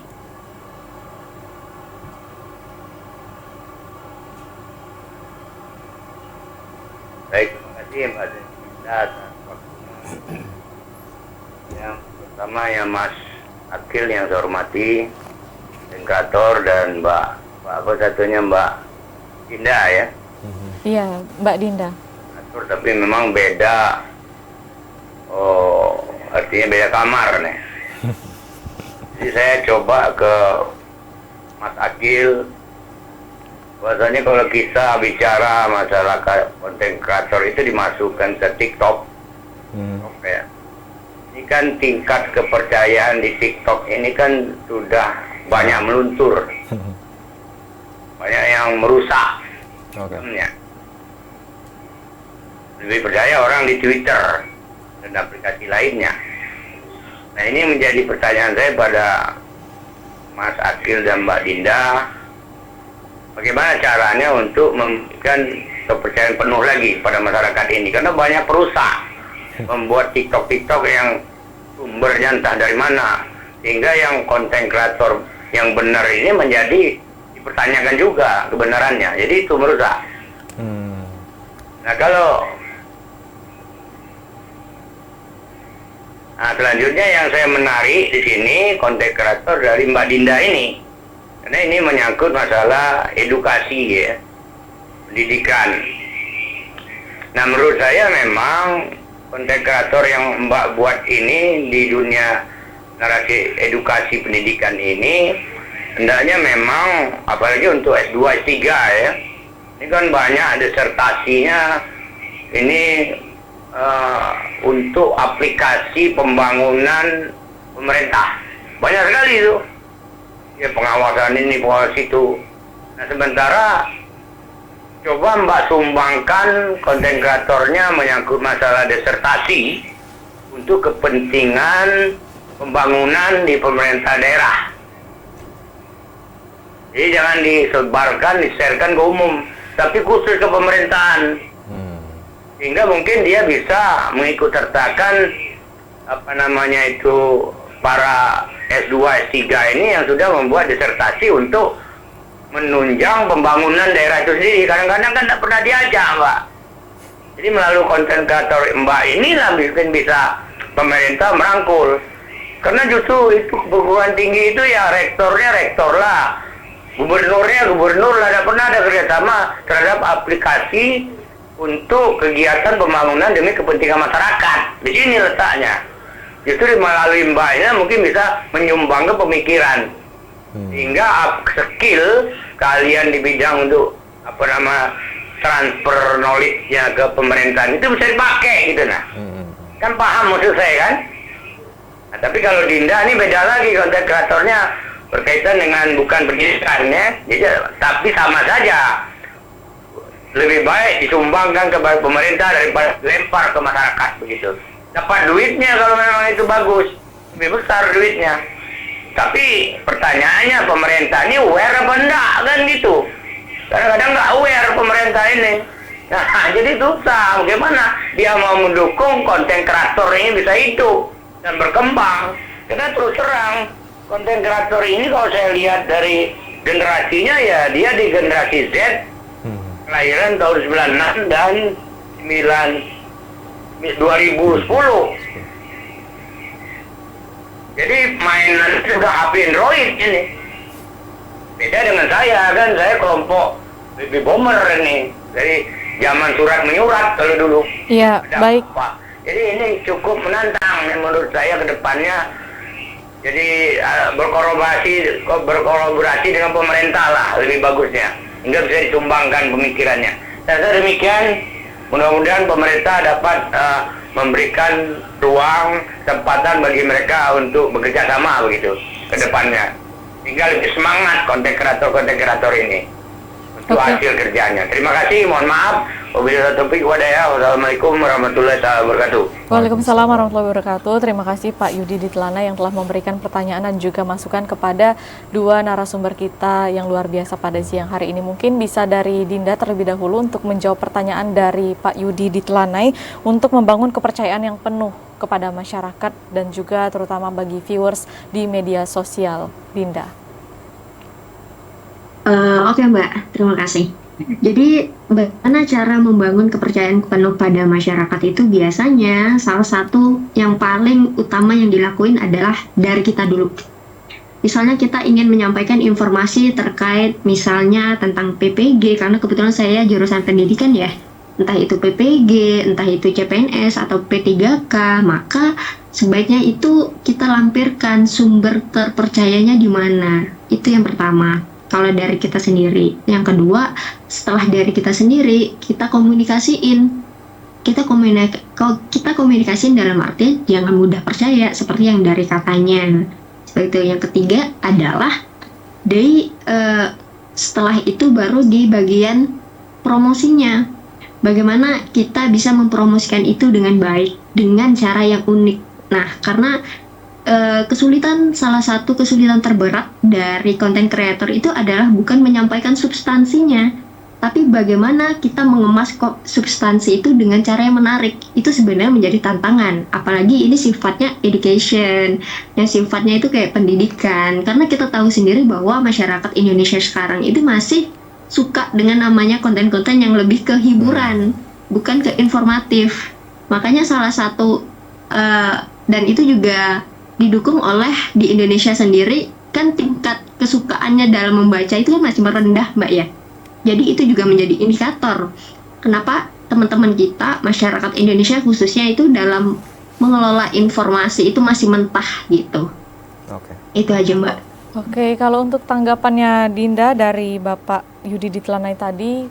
Baik, terima kasih Mbak Desita atas waktunya. Yang pertama ya Mas Akil yang saya hormati, kreator, dan apa satunya Mbak Dinda ya. Iya, Mbak Dinda. Kreator tapi memang beda. Oh, artinya beda kamar nih. Jadi saya coba ke Mas Akil. Bahasanya kalau kita bicara masalah konten kreator itu dimasukkan ke TikTok, ya. Ini kan tingkat kepercayaan di TikTok ini kan sudah banyak meluntur, banyak yang merusak. Lebih percaya orang di Twitter dan aplikasi lainnya. Nah ini menjadi pertanyaan saya pada Mas Akil dan Mbak Dinda. Bagaimana caranya untuk memberikan kepercayaan penuh lagi pada masyarakat ini? Karena banyak perusak membuat TikTok yang sumbernya entah dari mana. Sehingga yang konten kreator yang benar ini menjadi dipertanyakan juga kebenarannya. Jadi itu merusak. Nah selanjutnya yang saya menarik di sini konten kreator dari Mbak Dinda ini. Karena ini menyangkut masalah edukasi ya. pendidikan. Nah, menurut saya memang konten kreator yang Mbak buat ini di dunia narasi edukasi pendidikan ini hendaknya memang, apalagi untuk S2, S3 ya, ini kan banyak disertasinya ini untuk aplikasi pembangunan pemerintah. Banyak sekali itu. Ya, pengawasan ini, pengawasan itu. Nah, sementara coba Mbak sumbangkan konten kreatornya menyangkut masalah disertasi untuk kepentingan pembangunan di pemerintah daerah. Jadi jangan disebarkan, di-sharekan ke umum, tapi khusus ke pemerintahan. Sehingga mungkin dia bisa mengikut sertakan para S2, S3 ini yang sudah membuat disertasi untuk menunjang pembangunan daerah itu sendiri. Kadang-kadang kan tidak pernah diajak, Mbak. Jadi melalui konten kreator Mbak inilah mungkin bisa pemerintah merangkul. Karena justru itu perguruan tinggi itu ya rektornya rektor lah, gubernurnya gubernur lah, tidak pernah ada kerjasama terhadap aplikasi untuk kegiatan pembangunan demi kepentingan masyarakat. Di sini letaknya. Justru melalui Mbak ini mungkin bisa menyumbang ke pemikiran. Sehingga skill kalian di bidang untuk transfer knowledge-nya ke pemerintahan itu bisa dipakai gitu nah. Kan paham maksud saya kan? Nah, tapi kalau Dinda ini beda lagi, konten kreatornya berkaitan dengan bukan pendidikan ya. Jadi tapi sama saja. Lebih baik disumbangkan kepada pemerintah daripada lempar ke masyarakat begitu. Dapat duitnya kalau memang itu bagus, lebih besar duitnya. Tapi pertanyaannya pemerintah ini aware apa enggak kan gitu. Kadang-kadang nggak aware pemerintah ini. Nah, jadi susah. Bagaimana dia mau mendukung konten kreator ini bisa hidup dan berkembang? Karena terus terang konten kreator ini kalau saya lihat dari generasinya ya dia di generasi Z, kelahiran tahun 96 dan 2010. Jadi mainan sudah HP Android ini. Beda dengan saya kan, saya kelompok baby boomer ini. Dari zaman surat menyurat kalau dulu. Iya, baik. Apa. Jadi ini cukup menantang menurut saya ke depannya. Jadi berkolaborasi dengan pemerintah lah lebih bagusnya. Hingga bisa disumbangkan pemikirannya. Saya rasa demikian. Mudah-mudahan pemerintah dapat memberikan ruang, kesempatan bagi mereka untuk bekerja sama begitu ke depannya. Hingga lebih semangat konten kreator ini untuk hasil kerjanya. Terima kasih, mohon maaf. Wabillahi taufiq walhidayah. Wassalamualaikum warahmatullahi wabarakatuh. Waalaikumsalam warahmatullahi wabarakatuh. Terima kasih Pak Yudi Ditlana yang telah memberikan pertanyaan dan juga masukan kepada dua narasumber kita yang luar biasa pada siang hari ini. Mungkin bisa dari Dinda terlebih dahulu untuk menjawab pertanyaan dari Pak Yudi Ditlanai untuk membangun kepercayaan yang penuh kepada masyarakat dan juga terutama bagi viewers di media sosial. Dinda. Oke Mbak, terima kasih. Jadi bagaimana cara membangun kepercayaan penuh pada masyarakat itu biasanya salah satu yang paling utama yang dilakuin adalah dari kita dulu. Misalnya kita ingin menyampaikan informasi terkait misalnya tentang PPG, karena kebetulan saya jurusan pendidikan ya, entah itu PPG, entah itu CPNS atau P3K, maka sebaiknya itu kita lampirkan sumber terpercayanya di mana. Itu yang pertama. Kalau dari kita sendiri. Yang kedua, setelah dari kita sendiri, kita komunikasiin. Kita komunikasiin dalam arti jangan mudah percaya seperti yang dari katanya. Seperti itu. Yang ketiga adalah setelah itu baru di bagian promosinya. Bagaimana kita bisa mempromosikan itu dengan baik, dengan cara yang unik. Nah, karena salah satu kesulitan terberat dari konten kreator itu adalah bukan menyampaikan substansinya, tapi bagaimana kita mengemas substansi itu dengan cara yang menarik. Itu sebenarnya menjadi tantangan, apalagi ini sifatnya education, yang sifatnya itu kayak pendidikan, karena kita tahu sendiri bahwa masyarakat Indonesia sekarang itu masih suka dengan namanya konten-konten yang lebih ke hiburan, bukan ke informatif. Makanya salah satu dan itu juga didukung oleh di Indonesia sendiri, kan tingkat kesukaannya dalam membaca itu kan masih merendah Mbak ya. Jadi itu juga menjadi indikator kenapa teman-teman kita, masyarakat Indonesia khususnya itu dalam mengelola informasi itu masih mentah gitu. Oke. Itu aja Mbak. Oke, kalau untuk tanggapannya Dinda dari Bapak Yudi Ditlanai tadi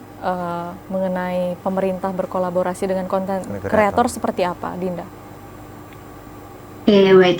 mengenai pemerintah berkolaborasi dengan konten kreator seperti apa, Dinda? Oke, baik.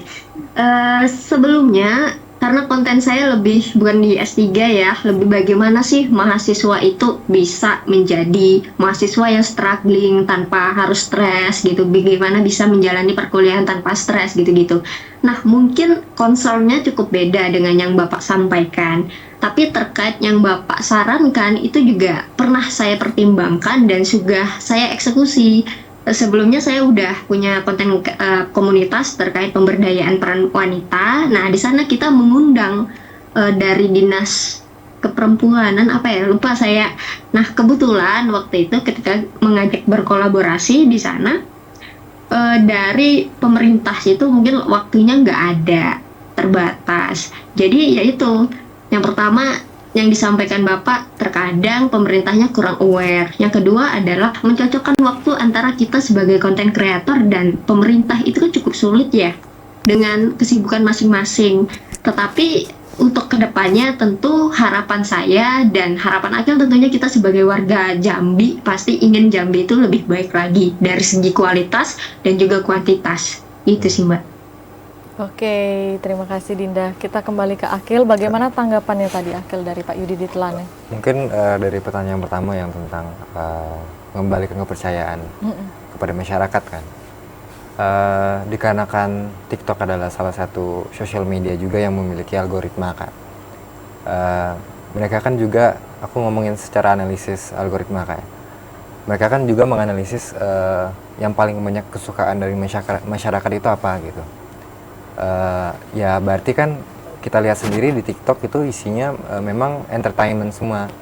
Sebelumnya, karena konten saya lebih bukan di S3 ya, lebih bagaimana sih mahasiswa itu bisa menjadi mahasiswa yang struggling tanpa harus stres gitu, bagaimana bisa menjalani perkuliahan tanpa stres gitu-gitu. Nah, mungkin concernnya cukup beda dengan yang Bapak sampaikan, tapi terkait yang Bapak sarankan itu juga pernah saya pertimbangkan dan sudah saya eksekusi. Sebelumnya saya udah punya konten komunitas terkait pemberdayaan peran wanita. Nah, di sana kita mengundang dari dinas keperempuanan apa ya, lupa saya. Nah, kebetulan waktu itu ketika mengajak berkolaborasi di sana dari pemerintah itu mungkin waktunya nggak ada, terbatas. Jadi yaitu yang pertama yang disampaikan Bapak, terkadang pemerintahnya kurang aware. Yang kedua adalah mencocokkan waktu antara kita sebagai konten kreator dan pemerintah itu kan cukup sulit ya, dengan kesibukan masing-masing. Tetapi untuk kedepannya tentu harapan saya dan harapan Akil tentunya kita sebagai warga Jambi pasti ingin Jambi itu lebih baik lagi dari segi kualitas dan juga kuantitas. Itu sih Mbak. Oke, terima kasih Dinda. Kita kembali ke Akil. Bagaimana tanggapannya tadi Akil dari Pak Yudi Ditlanai? Mungkin dari pertanyaan pertama yang tentang mengembalikan kepercayaan kepada masyarakat kan. Dikarenakan TikTok adalah salah satu sosial media juga yang memiliki algoritma kan. Mereka kan juga, aku ngomongin secara analisis algoritma kan. Mereka kan juga menganalisis yang paling banyak kesukaan dari masyarakat itu apa gitu. Ya berarti kan kita lihat sendiri di TikTok itu isinya memang entertainment semua,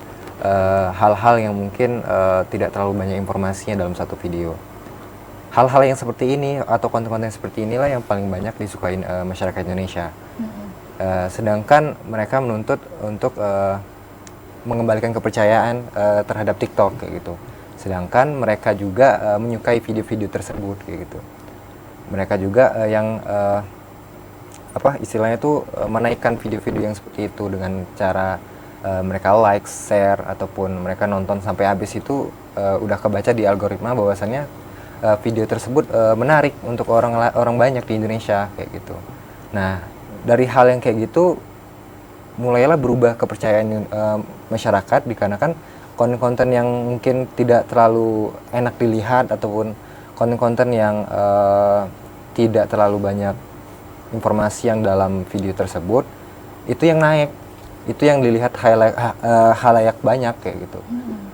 hal-hal yang mungkin tidak terlalu banyak informasinya dalam satu video. Hal-hal yang seperti ini atau konten-konten seperti inilah yang paling banyak disukain masyarakat Indonesia. Sedangkan mereka menuntut untuk mengembalikan kepercayaan terhadap TikTok kayak gitu. Sedangkan mereka juga menyukai video-video tersebut kayak gitu. Mereka juga yang istilahnya tuh menaikkan video-video yang seperti itu dengan cara mereka like, share, ataupun mereka nonton sampai habis itu udah kebaca di algoritma bahwasannya video tersebut menarik untuk orang banyak di Indonesia kayak gitu. Nah, dari hal yang kayak gitu mulailah berubah kepercayaan masyarakat dikarenakan konten-konten yang mungkin tidak terlalu enak dilihat ataupun konten-konten yang tidak terlalu banyak informasi yang dalam video tersebut itu yang naik, itu yang dilihat halayak banyak kayak gitu.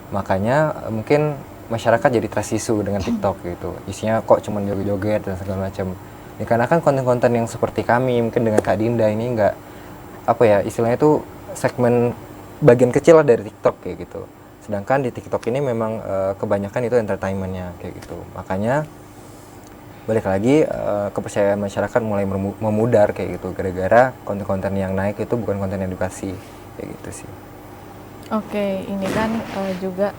Makanya mungkin masyarakat jadi trust issue dengan TikTok gitu, isinya kok cuman joget-joget dan segala macam. Ya, karena kan konten-konten yang seperti kami mungkin dengan Kak Dinda ini nggak istilahnya itu segmen bagian kecil lah dari TikTok kayak gitu. Sedangkan di TikTok ini memang kebanyakan itu entertainmentnya kayak gitu. Makanya balik lagi kepercayaan masyarakat mulai memudar kayak gitu gara-gara konten-konten yang naik itu bukan konten edukasi kayak gitu sih. Oke, ini kan juga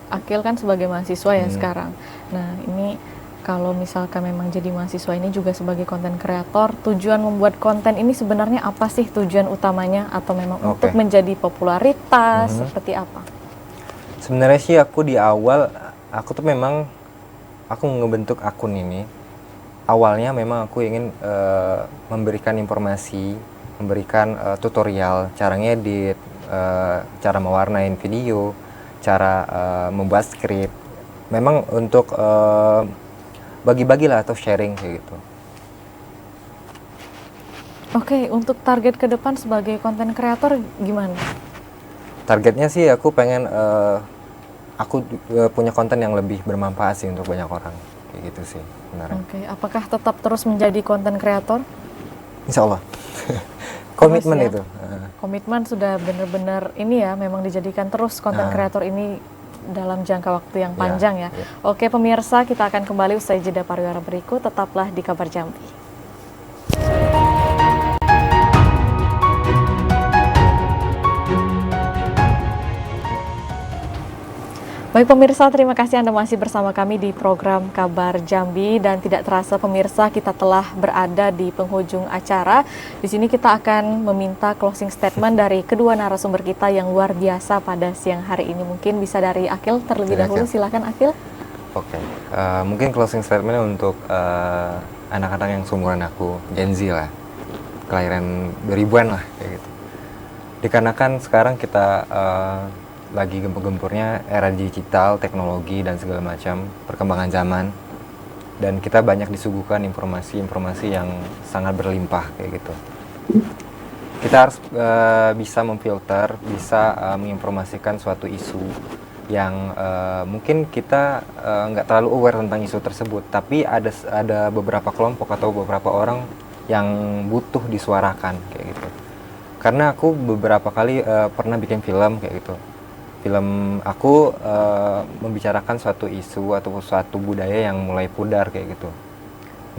Akil kan sebagai mahasiswa ya sekarang. Nah, ini kalau misalkan memang jadi mahasiswa ini juga sebagai konten kreator, tujuan membuat konten ini sebenarnya apa sih tujuan utamanya, atau memang untuk menjadi popularitas seperti apa? Sebenarnya sih aku di awal aku tuh memang aku ngebentuk akun ini awalnya memang aku ingin memberikan informasi, memberikan tutorial cara ngedit, cara mewarnain video, cara membuat skrip, memang untuk bagi-bagilah atau sharing kayak gitu. Oke, untuk target ke depan sebagai konten kreator gimana? Targetnya sih aku pengen aku punya konten yang lebih bermanfaat sih untuk banyak orang kayak gitu sih sebenarnya. Oke, apakah tetap terus menjadi konten kreator? Insya Allah. Komitmen ya. itu. Komitmen sudah benar-benar ini ya, memang dijadikan terus konten kreator ini dalam jangka waktu yang panjang ya. Oke pemirsa, kita akan kembali usai jeda pariwara berikut, tetaplah di Kabar Jambi. Baik pemirsa, terima kasih Anda masih bersama kami di program Kabar Jambi, dan tidak terasa pemirsa kita telah berada di penghujung acara. Di sini kita akan meminta closing statement dari kedua narasumber kita yang luar biasa pada siang hari ini. Mungkin bisa dari Akil terlebih dahulu, silakan Akil. Oke, mungkin closing statement untuk anak-anak yang seumuran aku, Gen Z lah, kelahiran 2000-an lah kayak gitu. Dikarenakan sekarang kita lagi gempur-gempurnya era digital, teknologi dan segala macam perkembangan zaman, dan kita banyak disuguhkan informasi-informasi yang sangat berlimpah kayak gitu. Kita harus bisa memfilter, bisa menginformasikan suatu isu yang mungkin kita nggak terlalu aware tentang isu tersebut, tapi ada beberapa kelompok atau beberapa orang yang butuh disuarakan kayak gitu. Karena aku beberapa kali pernah bikin film kayak gitu. Film aku membicarakan suatu isu atau suatu budaya yang mulai pudar kayak gitu.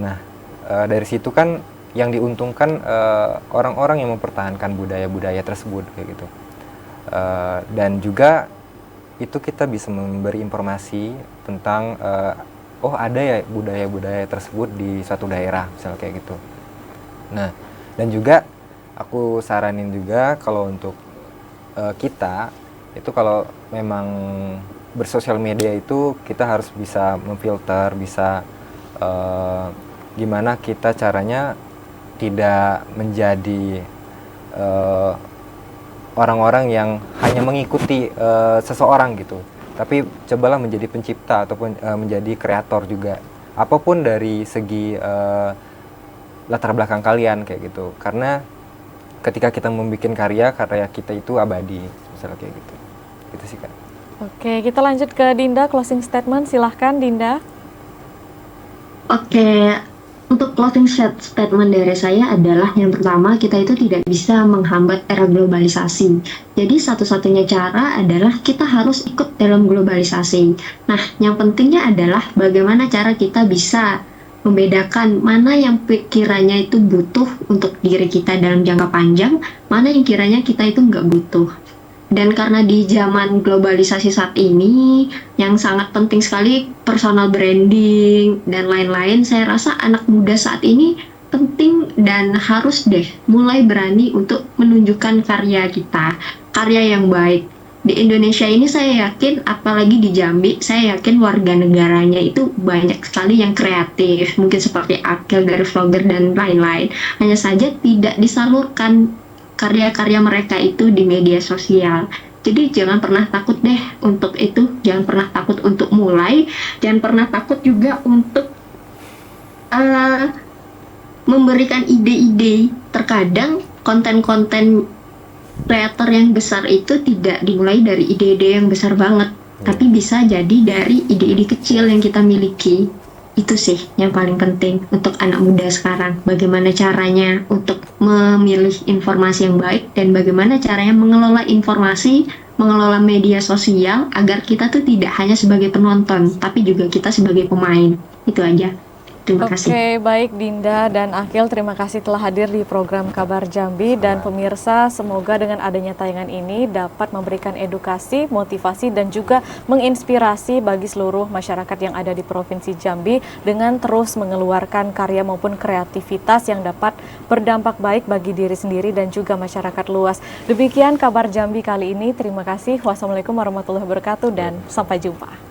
Nah, dari situ kan yang diuntungkan orang-orang yang mempertahankan budaya-budaya tersebut kayak gitu. Dan juga itu kita bisa memberi informasi tentang oh ada ya budaya-budaya tersebut di suatu daerah misalnya kayak gitu. Nah, dan juga aku saranin juga kalau untuk kita itu kalau memang bersosial media itu kita harus bisa memfilter, bisa gimana kita caranya tidak menjadi orang-orang yang hanya mengikuti seseorang gitu, tapi cobalah menjadi pencipta ataupun menjadi kreator juga, apapun dari segi latar belakang kalian kayak gitu, karena ketika kita membuat karya kita itu abadi misalnya kayak gitu. Gitu sih Kak. Oke, kita lanjut ke Dinda, closing statement, silahkan Dinda. Oke, untuk closing statement dari saya adalah yang pertama, kita itu tidak bisa menghambat era globalisasi. Jadi satu-satunya cara adalah kita harus ikut dalam globalisasi. Nah, yang pentingnya adalah bagaimana cara kita bisa membedakan mana yang kiranya itu butuh untuk diri kita dalam jangka panjang, mana yang kiranya kita itu nggak butuh. Dan karena di zaman globalisasi saat ini yang sangat penting sekali personal branding dan lain-lain, saya rasa anak muda saat ini penting dan harus deh mulai berani untuk menunjukkan karya kita, karya yang baik. Di Indonesia ini saya yakin, apalagi di Jambi, saya yakin warga negaranya itu banyak sekali yang kreatif, mungkin seperti Akil dari vlogger dan lain-lain. Hanya saja tidak disalurkan karya-karya mereka itu di media sosial. Jadi jangan pernah takut deh untuk itu, jangan pernah takut untuk mulai, jangan pernah takut juga untuk memberikan ide-ide. Terkadang konten-konten kreator yang besar itu tidak dimulai dari ide-ide yang besar banget, tapi bisa jadi dari ide-ide kecil yang kita miliki. Itu sih yang paling penting untuk anak muda sekarang. Bagaimana caranya untuk memilih informasi yang baik, dan bagaimana caranya mengelola informasi, mengelola media sosial agar kita tuh tidak hanya sebagai penonton, tapi juga kita sebagai pemain. Itu aja. Terima kasih. Oke, baik Dinda dan Akil, terima kasih telah hadir di program Kabar Jambi. Dan pemirsa, semoga dengan adanya tayangan ini dapat memberikan edukasi, motivasi, dan juga menginspirasi bagi seluruh masyarakat yang ada di Provinsi Jambi dengan terus mengeluarkan karya maupun kreativitas yang dapat berdampak baik bagi diri sendiri dan juga masyarakat luas. Demikian Kabar Jambi kali ini. Terima kasih. Wassalamualaikum warahmatullahi wabarakatuh dan sampai jumpa.